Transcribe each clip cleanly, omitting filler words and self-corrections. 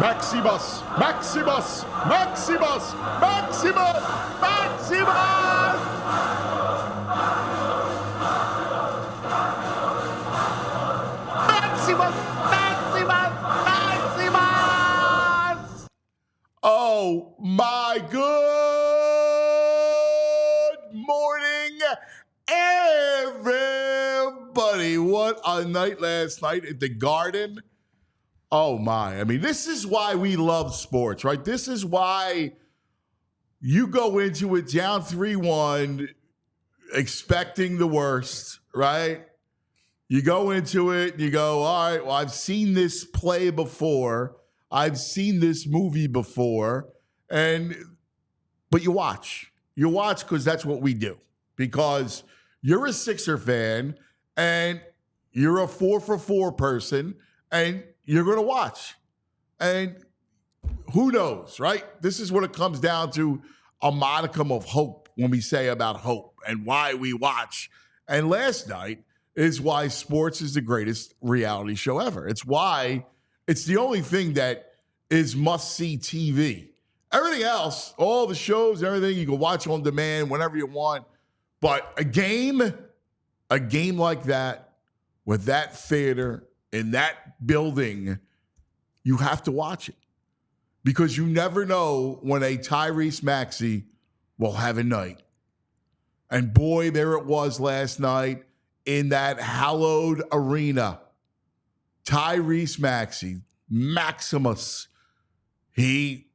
Maximus, Maximus, Maximus, Maximus, Maximus! Maximus, Maximus, Maximus! Oh my good morning, everybody. What a night last night at the Garden. Oh, my. I mean, this is why we love sports, right? This is why you go into it down 3-1 expecting the worst, right? You go into it and you go, all right, well, I've seen this play before. I've seen this movie before. But you watch. You watch because that's what we do. Because you're a Sixer fan and you're a 4-for-4 person and you're going to watch. And who knows, right? This is what it comes down to, a modicum of hope when we say about hope and why we watch. And last night is why sports is the greatest reality show ever. It's why it's the only thing that is must-see TV. Everything else, all the shows, everything, you can watch on demand whenever you want. But a game like that, with that theater, in that building, you have to watch it because you never know when a Tyrese Maxey will have a night. And boy, there it was last night in that hallowed arena. Tyrese Maxey, Maximus, he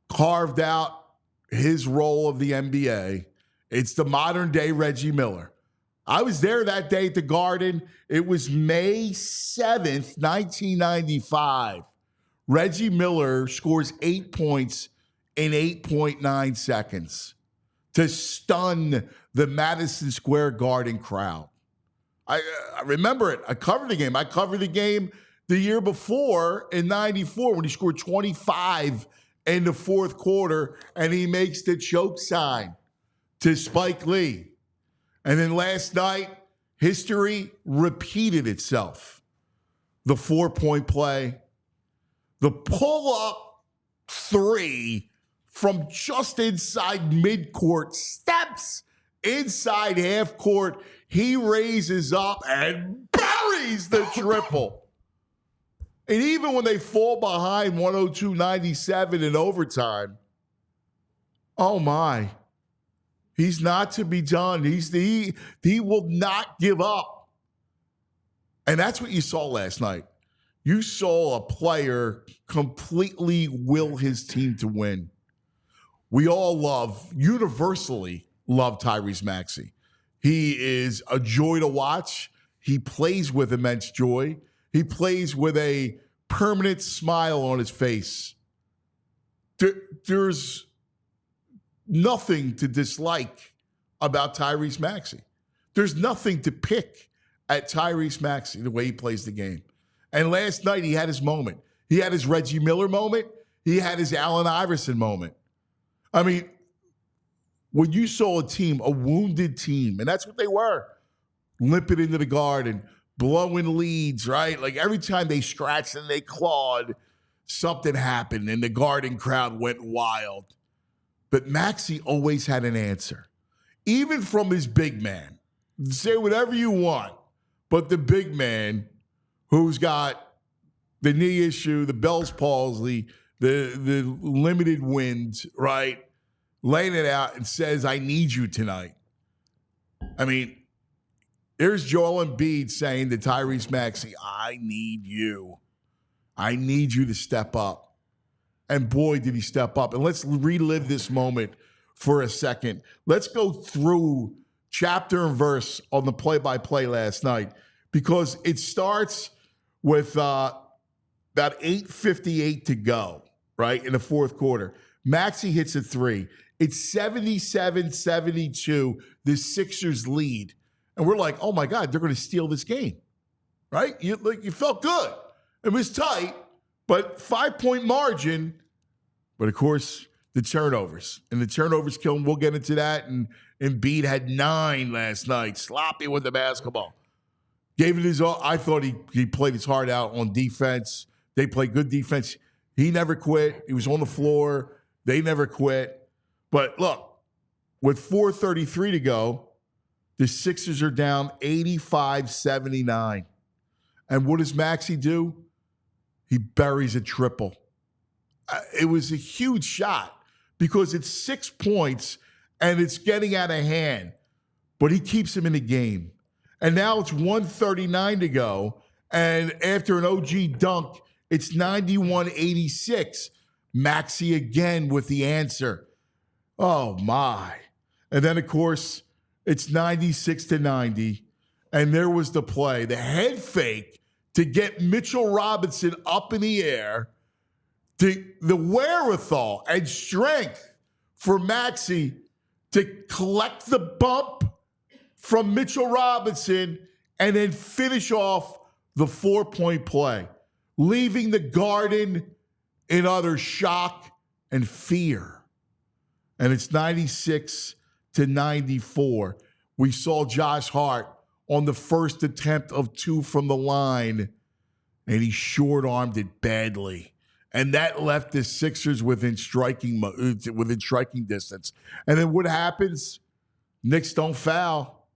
carved out his role of the NBA. It's the modern day Reggie Miller. I was there that day at the Garden. It was May 7th, 1995. Reggie Miller scores 8 points in 8.9 seconds to stun the Madison Square Garden crowd. I remember it. I covered the game. I covered the game the year before in 94 when he scored 25 in the fourth quarter and he makes the choke sign to Spike Lee. And then last night, history repeated itself. The 4-point play, the pull-up three from just inside midcourt, steps inside half court. He raises up and buries the triple. And even when they fall behind 102-97 in overtime, oh my. He's not to be done. He will not give up. And that's what you saw last night. You saw a player completely will his team to win. We all universally love Tyrese Maxey. He is a joy to watch. He plays with immense joy. He plays with a permanent smile on his face. There's nothing to dislike about Tyrese Maxey. There's nothing to pick at Tyrese Maxey, the way he plays the game. And last night, he had his moment. He had his Reggie Miller moment. He had his Allen Iverson moment. I mean, when you saw a team, a wounded team, and that's what they were, limping into the Garden, blowing leads, right? Like every time they scratched and they clawed, something happened and the Garden crowd went wild. But Maxey always had an answer, even from his big man. Say whatever you want, but the big man who's got the knee issue, the Bell's palsy, the limited wind, right, laying it out and says, I need you tonight. I mean, there's Joel Embiid saying to Tyrese Maxey, I need you. I need you to step up. And boy, did he step up. And let's relive this moment for a second. Let's go through chapter and verse on the play-by-play last night because it starts with about 8:58 to go, right, in the fourth quarter. Maxey hits a three. It's 77-72, the Sixers lead. And we're like, oh, my God, they're going to steal this game, right? You felt good. It was tight. But 5-point margin, but of course, the turnovers. And the turnovers kill him. We'll get into that. And Embiid had 9 last night, sloppy with the basketball. Gave it his all. I thought he played his heart out on defense. They played good defense. He never quit. He was on the floor. They never quit. But look, with 4:33 to go, the Sixers are down 85-79. And what does Maxey do? He buries a triple. It was a huge shot because it's 6 points and it's getting out of hand. But he keeps him in the game. And now it's 1:39 to go. And after an OG dunk, it's 91-86. Maxey again with the answer. Oh, my. And then, of course, it's 96-90. And there was the play, the head fake to get Mitchell Robinson up in the air. The wherewithal and strength for Maxey to collect the bump from Mitchell Robinson and then finish off the 4-point play, leaving the Garden in utter shock and fear. And it's 96-94. We saw Josh Hart on the first attempt of 2 from the line, and he short-armed it badly. And that left the Sixers within striking distance. And then what happens? Knicks don't foul,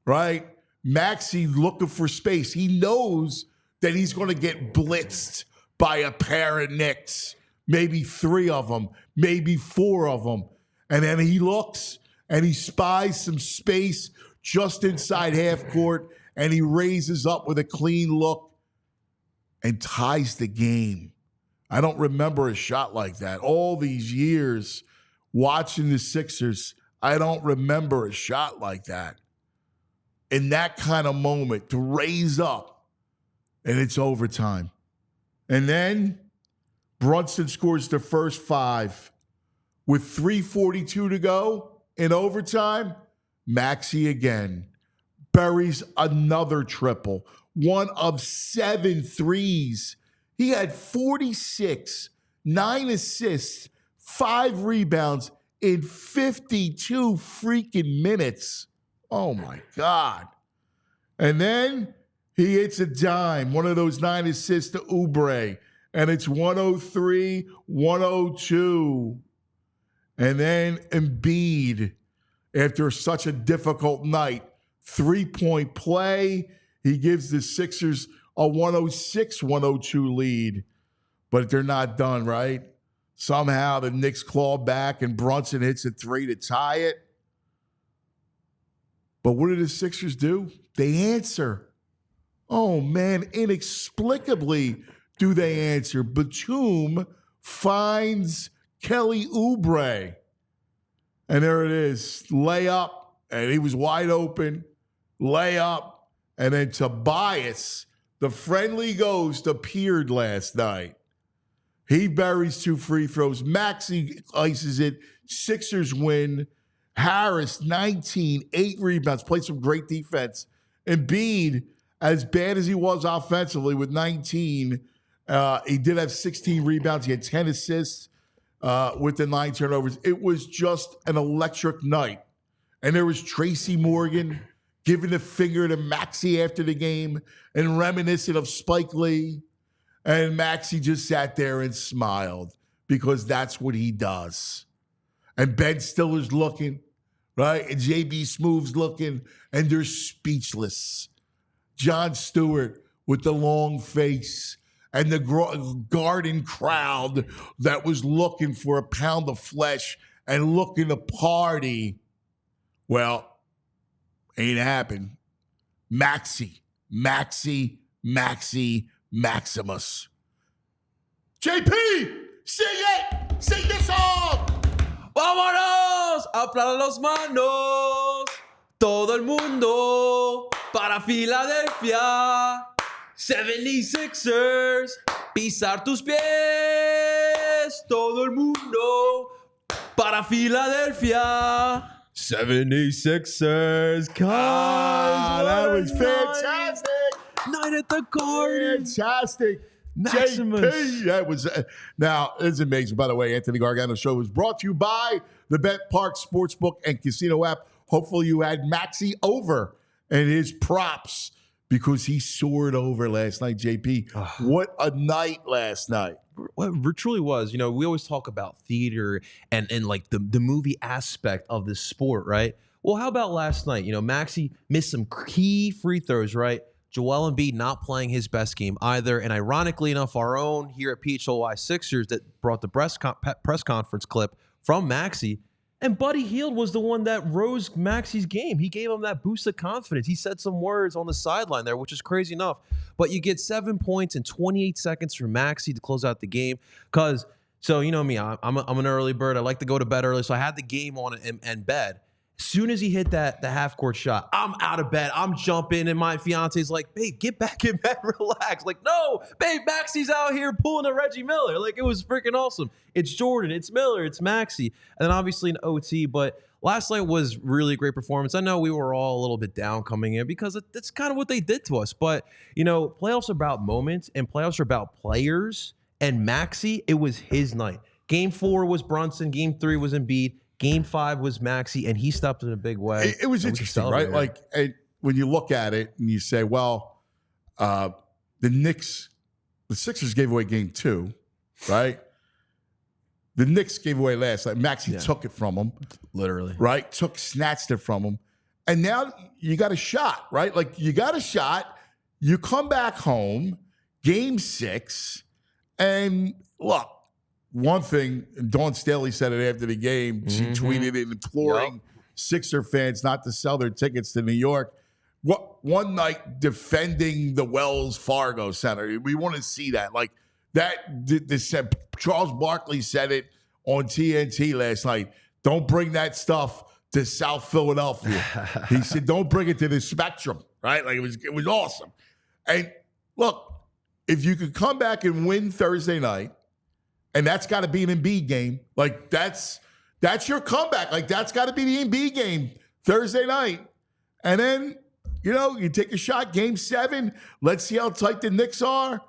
right? Maxey looking for space. He knows that he's going to get blitzed by a pair of Knicks, maybe 3 of them, maybe 4 of them. And then he looks and he spies some space just inside half court, and he raises up with a clean look and ties the game. I don't remember a shot like that. All these years watching the Sixers, I don't remember a shot like that. In that kind of moment, to raise up, and it's overtime. And then Brunson scores the first 5. With 3:42 to go in overtime, Maxey again buries another triple, one of 7 threes. He had 46, 9 assists, 5 rebounds in 52 freaking minutes. Oh, my God. And then he hits a dime, one of those 9 assists to Oubre, and it's 103-102. And then Embiid, after such a difficult night, 3-point play. He gives the Sixers a 106-102 lead. But they're not done, right? Somehow the Knicks claw back and Brunson hits a 3 to tie it. But what do the Sixers do? They answer. Oh, man, inexplicably do they answer. Batum finds Kelly Oubre. And there it is. Layup, and he was wide open. Layup, and then Tobias, the friendly ghost, appeared last night. He buries 2 free throws. Maxey ices it. Sixers win. Harris, 19, 8 rebounds, played some great defense. Embiid, as bad as he was offensively with 19, he did have 16 rebounds. He had 10 assists with the 9 turnovers. It was just an electric night. And there was Tracy Morgan giving the finger to Maxey after the game and reminiscent of Spike Lee. And Maxey just sat there and smiled because that's what he does. And Ben Stiller's looking, right? And JB Smooth's looking, and they're speechless. Jon Stewart with the long face and the Garden crowd that was looking for a pound of flesh and looking to party. Well, ain't happened. Maxey, Maximus. JP, sing it! Sing the song! ¡Vámonos! ¡Aplaudan las manos! Todo el mundo para Filadelfia. 76ers, pisar tus pies. Todo el mundo para Filadelfia. 76ers, that was fantastic. Night at the Garden. Fantastic. Maximus. JP, that was now it's amazing. By the way, Anthony Gargano Show is brought to you by the Bet Park Sportsbook and Casino app. Hopefully you had Maxey over and his props because he soared over last night, JP. What a night last night. what truly was, we always talk about theater and like the movie aspect of this sport, right? Well, how about last night? Maxey missed some key free throws, right? Joel Embiid not playing his best game either. And ironically enough, our own here at PHLY Sixers that brought the press conference clip from Maxey. And Buddy Hield was the one that rose Maxey's game. He gave him that boost of confidence. He said some words on the sideline there, which is crazy enough. But you get 7 points in 28 seconds from Maxey to close out the game. So you know me, I'm an early bird. I like to go to bed early. So I had the game on in bed. As soon as he hit the half-court shot, I'm out of bed. I'm jumping, and my fiance's like, babe, get back in bed, relax. Like, no, babe, Maxey's out here pulling a Reggie Miller. Like, it was freaking awesome. It's Jordan, it's Miller, it's Maxey. And then obviously an OT, but last night was really a great performance. I know we were all a little bit down coming in because that's kind of what they did to us. But, playoffs are about moments, and playoffs are about players. And Maxey, it was his night. Game 4 was Brunson. Game 3 was Embiid. Game 5 was Maxey, and he stepped in a big way. It was interesting, right? Like, when you look at it and you say, well, the Sixers gave away game 2, right? The Knicks gave away last night. Maxey took it from them. Literally. Right? Snatched it from them. And now you got a shot, right? Like, you got a shot. You come back home, game 6, and look, one thing, Dawn Staley said it after the game. She tweeted it imploring Sixer fans not to sell their tickets to New York. One night defending the Wells Fargo Center. We want to see that. Like that, Charles Barkley said it on TNT last night. Don't bring that stuff to South Philadelphia. He said, don't bring it to the Spectrum, right? Like it was awesome. And look, if you could come back and win Thursday night, and that's got to be an Embiid game. Like, that's your comeback. Like, that's got to be the Embiid game Thursday night. And then, you take a shot, game 7. Let's see how tight the Knicks are.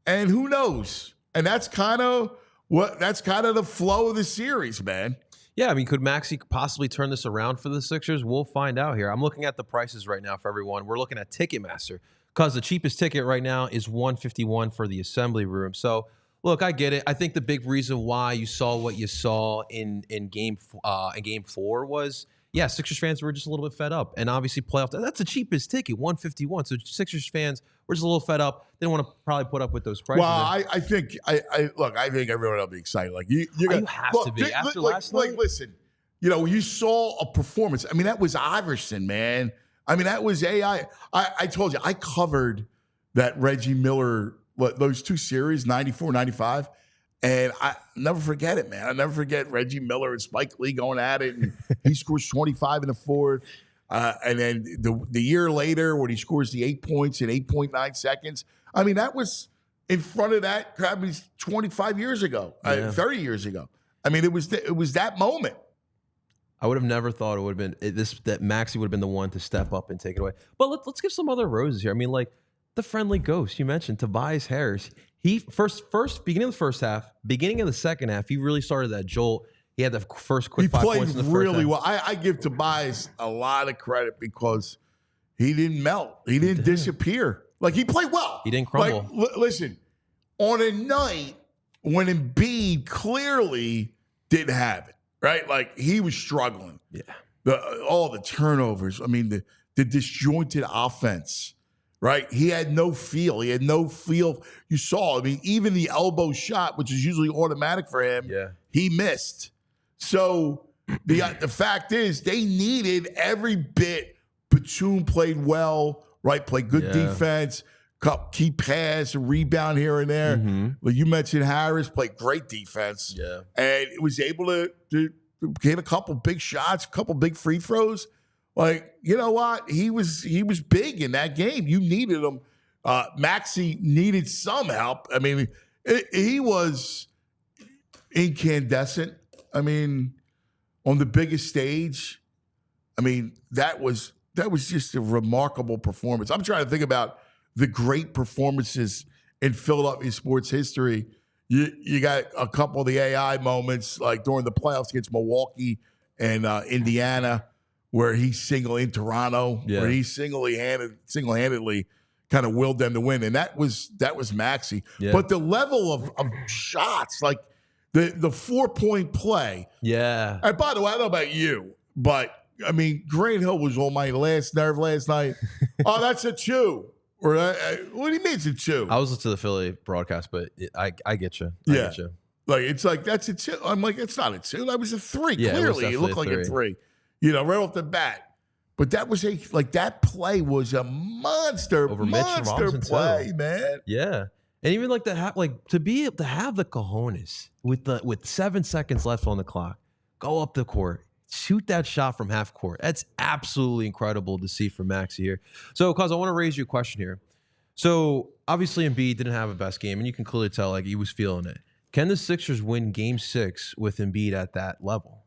And who knows? And that's kind of the flow of the series, man. Yeah, I mean, could Maxey possibly turn this around for the Sixers? We'll find out here. I'm looking at the prices right now for everyone. We're looking at Ticketmaster because the cheapest ticket right now is $151 for the Assembly Room. So, look, I get it. I think the big reason why you saw what you saw in game 4 was, Sixers fans were just a little bit fed up. And obviously playoff, that's the cheapest ticket, $151. So Sixers fans were just a little fed up. They didn't want to probably put up with those prices. Well, I think everyone will be excited. Like you have to be after last night. Like, listen, you saw a performance. I mean, that was Iverson, man. I mean, that was AI. I told you, I covered that Reggie Miller, those 2 series, 94, 95. And I never forget it, man. I never forget Reggie Miller and Spike Lee going at it. And he scores 25 in the 4th. And then the year later when he scores the 8 points in 8.9 seconds. I mean, that was in front of that probably 25 years ago, 30 years ago. I mean, it was that moment. I would have never thought it would have been that Maxey would have been the one to step up and take it away. But let's give some other roses here. I mean, like, the friendly ghost you mentioned, Tobias Harris. He first beginning of the first half, beginning of the second half, he really started that jolt. He had the first quick 5 points in the first half. He played really well. I give Tobias a lot of credit because he didn't melt. He didn't disappear. Like, he played well. He didn't crumble. Like, listen, on a night when Embiid clearly didn't have it, right? Like, he was struggling. Yeah. All the turnovers. I mean, the disjointed offense. Right? He had no feel. You saw, I mean, even the elbow shot, which is usually automatic for him, he missed. So the fact is they needed every bit. Batum played well, right? Played good defense, key pass, and rebound here and there. Like you mentioned, Harris played great defense. Yeah. And it was able to get a couple big shots, a couple big free throws. Like, you know what? He was big in that game. You needed him. Maxey needed some help. I mean, he was incandescent. I mean, on the biggest stage. I mean, that was just a remarkable performance. I'm trying to think about the great performances in Philadelphia sports history. You got a couple of the AI moments, like during the playoffs against Milwaukee and Indiana, where he in Toronto, where he single-handedly kind of willed them to win, and that was Maxey. Yeah. But the level of shots, like the 4-point play. Yeah. And by the way, I don't know about you, but I mean, Grant Hill was on my last nerve last night. Oh, that's a 2. Or what do you mean it's a 2? I was listening to the Philly broadcast, but I get you. I get you. Like, it's like, that's a 2. I'm like, it's not a 2. That was a 3. Yeah, Clearly, it looked like a 3. Right off the bat. But that was that play was a monster play, man. Yeah. And even like to be able to have the cojones with 7 seconds left on the clock, go up the court, shoot that shot from half court. That's absolutely incredible to see from Maxey here. So, cause I want to raise you a question here. So obviously Embiid didn't have a best game, and you can clearly tell like he was feeling it. Can the Sixers win Game 6 with Embiid at that level?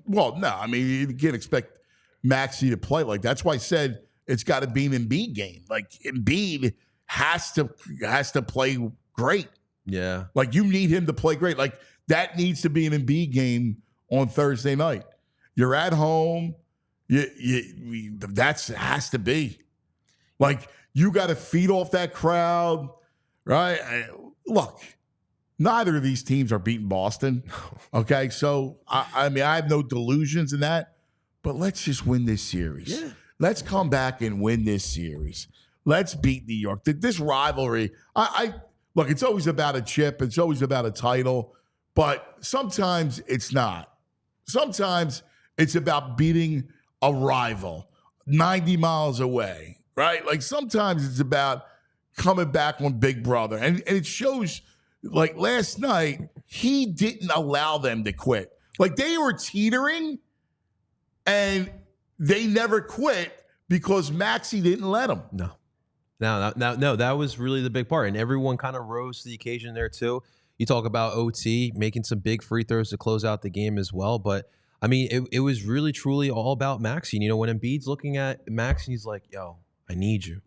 Well, no. I mean, you can't expect Maxey to play like that's why I said it's got to be an Embiid game. Like Embiid has to play great. Yeah. Like you need him to play great. Like that needs to be an Embiid game on Thursday night. You're at home. That has to be. Like you got to feed off that crowd, right? Look, neither of these teams are beating Boston. Okay, so I mean I have no delusions in that, but let's just win this series. Yeah. Let's come back and win this series. Let's beat New York. This rivalry, I look, it's always about a chip. It's always about a title, but sometimes it's not. Sometimes it's about beating a rival 90 miles away, right? Like sometimes it's about coming back on Big Brother. And it shows, like last night, he didn't allow them to quit. Like they were teetering and they never quit because Maxey didn't let them. No, that was really the big part. And everyone kind of rose to the occasion there too. You talk about OT, making some big free throws to close out the game as well. But, I mean, it was really, truly all about Maxey. And, when Embiid's looking at Maxey, he's like, yo, I need you,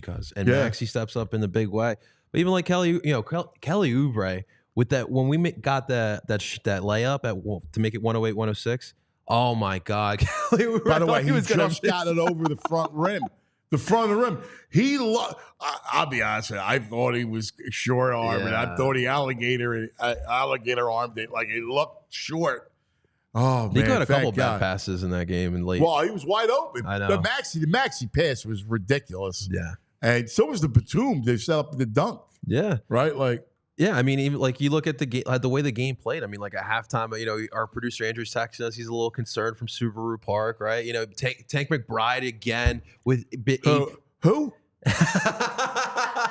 cuz. And Maxey steps up in the big way. But even like Kelly Oubre, with that, when we got that layup to make it 108-106, oh, my God. Kelly Oubre, by the way, he just got it over the front rim. The front of the rim. I'll be honest with you, I thought he was short arm, and I thought he alligator armed it. Like it looked short. Oh, man. He got a couple bad passes in that game and late. Well, he was wide open. I know. The Maxey pass was ridiculous. Yeah. And so was the Batum. They set up the dunk. Yeah. Right? Like, yeah, I mean, even like you look at the way the game played. I mean, like at halftime, our producer Andrew's texting us. He's a little concerned from Subaru Park, right? Tank McBride again with who?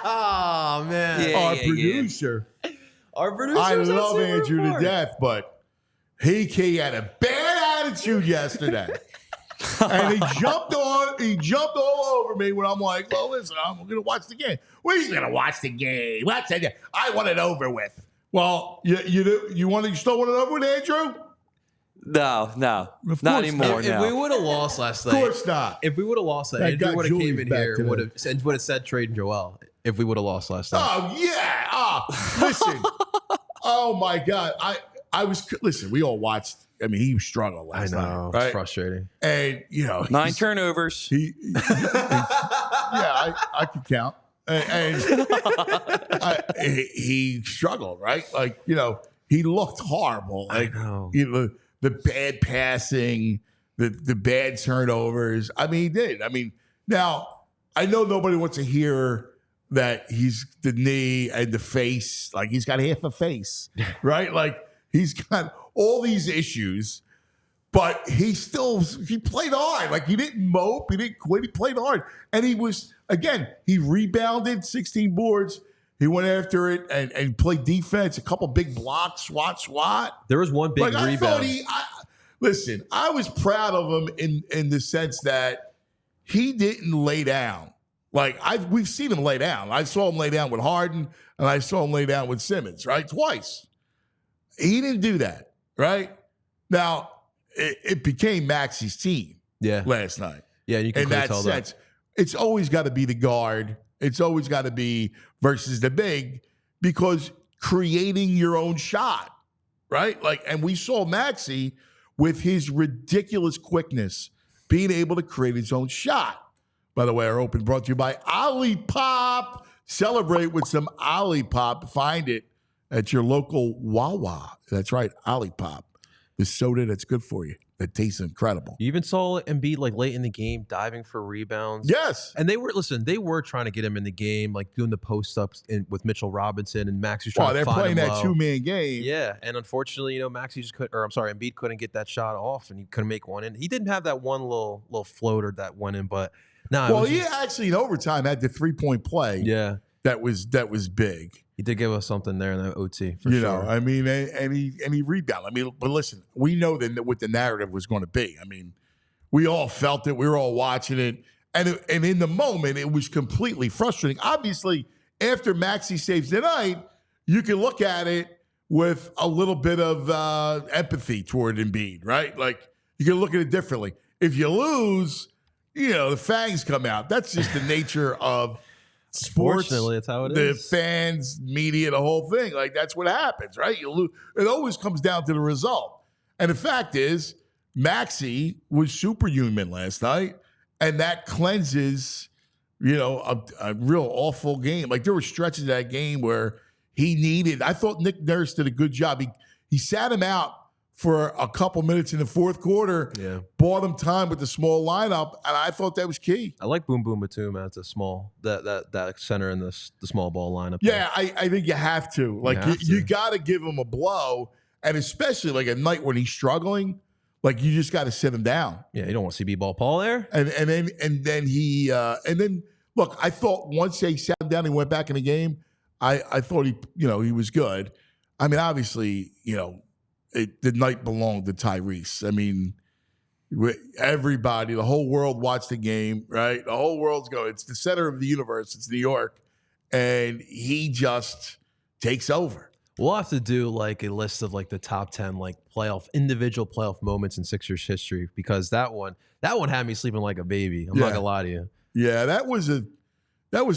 Oh man, our producer. Our producer. I love Andrew to death, but he had a bad attitude yesterday. And he jumped all over me when I'm like, well, listen, I'm going to watch the game. Well, he's going to watch the game. I want it over with. Well, you still want it over with, Andrew? No, not anymore. If we would have lost last night, of course not. If we would have lost that, Andrew would have came in here and would have said trade Joel. If we would have lost last night. Oh yeah. Listen. Oh my God. Listen. We all watched. I mean, he struggled last night. I know. Right? It's frustrating. And 9 turnovers. I could count. And he struggled, right? Like, he looked horrible. Like, the bad passing, the bad turnovers. I mean, he did. I mean, now, I know nobody wants to hear that he's the knee and the face. Like, he's got half a face, right? Like, he's got all these issues. But he played hard. Like, he didn't mope. He didn't quit. He played hard. And he rebounded 16 boards. He went after it and played defense, a couple big blocks, swat. There was one big rebound. Listen, I was proud of him in the sense that he didn't lay down. Like, we've seen him lay down. I saw him lay down with Harden, and I saw him lay down with Simmons, right? Twice. He didn't do that, right? Now, it became Maxey's team last night. Yeah, you can clearly tell that. It's always got to be the guard. It's always got to be versus the big, because creating your own shot, right? Like, and we saw Maxey with his ridiculous quickness being able to create his own shot. By the way, our open brought to you by Olipop. Celebrate with some Olipop. Find it at your local Wawa. That's right, Olipop. The soda that's good for you. That tastes incredible. You even saw Embiid like late in the game diving for rebounds. Yes. And they were trying to get him in the game, like doing the post ups with Mitchell Robinson, and Max was trying to find him. They're playing that 2-man game. Yeah, and unfortunately, Embiid couldn't get that shot off, and he couldn't make one in. He didn't have that one little floater that went in, but he actually in overtime had the 3-point play. Yeah, that was big. He did give us something there in the OT, for sure. I mean, and he rebounded. I mean, but listen, we know that what the narrative was going to be. I mean, we all felt it. We were all watching it. And in the moment, it was completely frustrating. Obviously, after Maxey saves the night, you can look at it with a little bit of empathy toward Embiid, right? Like, you can look at it differently. If you lose, the fangs come out. That's just the nature of sports. Unfortunately, that's how it the is. fans, media, the whole thing. Like, that's what happens, right? You lose. It always comes down to the result. And the fact is, Maxey was superhuman last night, and that cleanses, a real awful game. Like, there were stretches of that game where I thought Nick Nurse did a good job. He sat him out for a couple minutes in the fourth quarter, bought him time with the small lineup, and I thought that was key. I like Boom Boom Batum as a small that center in the small ball lineup. Yeah, I think you have to. Like, you got to give him a blow, and especially like a night when he's struggling, like you just got to sit him down. Yeah, you don't want to see B-ball Paul there. And then look, I thought once they sat him down, he went back in the game. I thought he was good. I mean, obviously, the night belonged to Tyrese. I mean, everybody, the whole world watched the game, right? The whole world's going, it's the center of the universe. It's New York. And he just takes over. We'll have to do like a list of like the top 10 like individual playoff moments in Sixers history, because that one had me sleeping like a baby. I'm not gonna lie to you. Yeah, that was a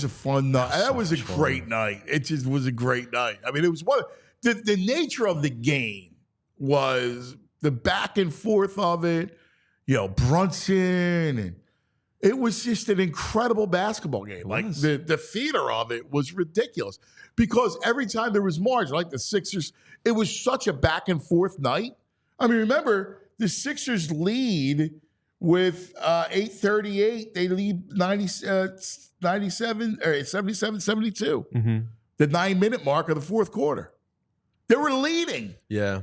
fun night. That was a great night. It just was a great night. I mean, it was the nature of the game was the back and forth of it, Brunson, and it was just an incredible basketball game. Like the theater of it was ridiculous, because every time there was margin, like the Sixers, it was such a back and forth night. I mean, remember the Sixers lead with 8:38. They lead 97 or 77-72. Mm-hmm. The 9-minute mark of the fourth quarter. They were leading. Yeah.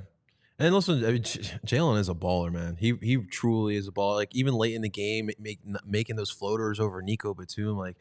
And listen, I mean, Jalen is a baller, man. He truly is a baller. Like, even late in the game, making those floaters over Nico Batum. Like,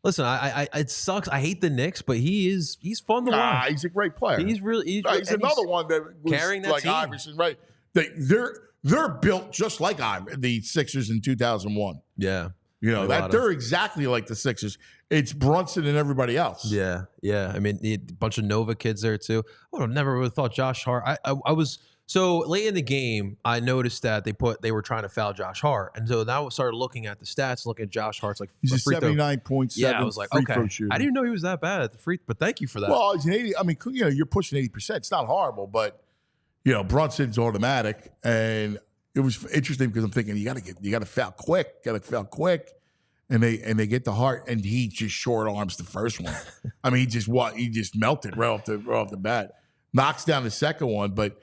listen, it sucks. I hate the Knicks, but he's fun to watch. He's a great player. He's another one that was carrying that like team. Iverson, right? They're built just like the Sixers in 2001. Yeah. They're exactly like the Sixers. It's Brunson and everybody else. Yeah, yeah. I mean, a bunch of Nova kids there too. I would have never really thought Josh Hart. I was so late in the game. I noticed that they were trying to foul Josh Hart, and so now I started looking at the stats, looking at Josh Hart's like he's a 79.7. Yeah, I was like, okay, I didn't even know he was that bad at the free. But thank you for that. Well, he's an 80. I mean, you're pushing 80%. It's not horrible, but Brunson's automatic, and it was interesting because I'm thinking you got to foul quick, and they get the Hart, and he just short arms the first one. I mean, he just melted right off the bat, knocks down the second one. But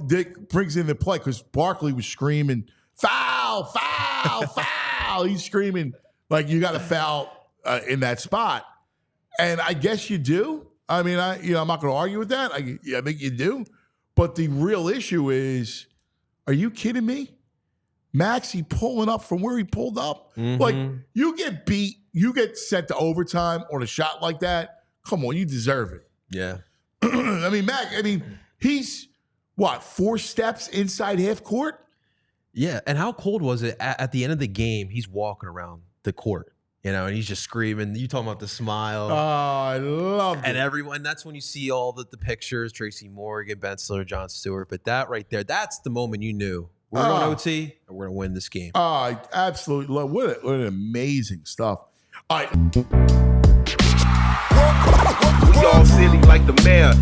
Dick brings in the play because Barkley was screaming foul, foul, foul. He's screaming like you got to foul in that spot, and I guess you do. I mean, I'm not going to argue with that. I think you do. But the real issue is, are you kidding me? Maxey pulling up from where he pulled up. Mm-hmm. Like, you get beat, you get sent to overtime on a shot like that. Come on, you deserve it. Yeah. I mean, he's, 4 steps inside half court? Yeah, and how cold was it at the end of the game? He's walking around the court, and he's just screaming. You talking about the smile. Oh, I love it. And everyone, that's when you see all the pictures, Tracy Morgan, Ben Stiller, John Stewart. But that right there, that's the moment you knew. We're going OT, and we're going to win this game. I absolutely love what an amazing stuff. All right. We all silly like the mayor.